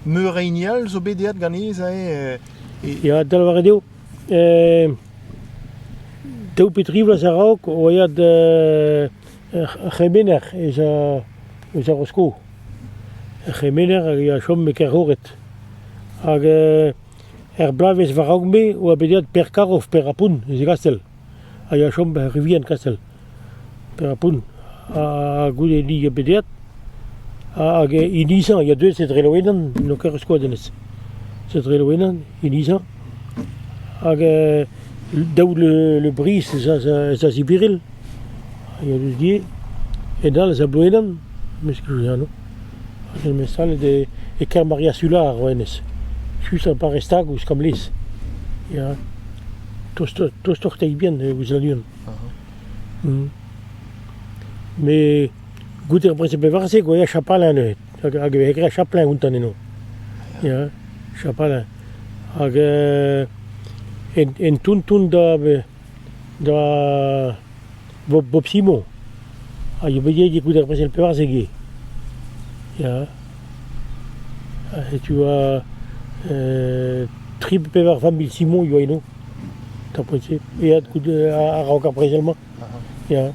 Meurenial zo bediat ganez Ja, dal war deo. Deu petrivlas a raok, oiad chemener eus a rosko. Chemener hag a chom me ker horet. Hag blavez var raok me oa bediat per karov per apoun, eus e kastel. Hag a chom rivian kastel. Per apoun. A goude li a bediat. Hag inisan, ya deus et reloenan, no ker eus koadenez. C'est très loin, Inisa. Daou le bris, ça sibiril. Il y a du dié. Et dans les abloénan, mais ce que je dis, non. Je me sens de car Maria Sula, Roenes. Juste un par restag ou comme lis. Il y a tous torteilles bien, vous allez mais goûter après c'est pas versé quoi, il y a chapalin, avec un chapelin ou taneno. Il y a chapalin. Hag en tun da Bob Simon. Ah, il y a des coups de représenter le pévar zégué. Ja. Et tu as triple pévar famille Simon, il y a une. T'as pensé. Et il y a des coups de à Roca précisément. Ja.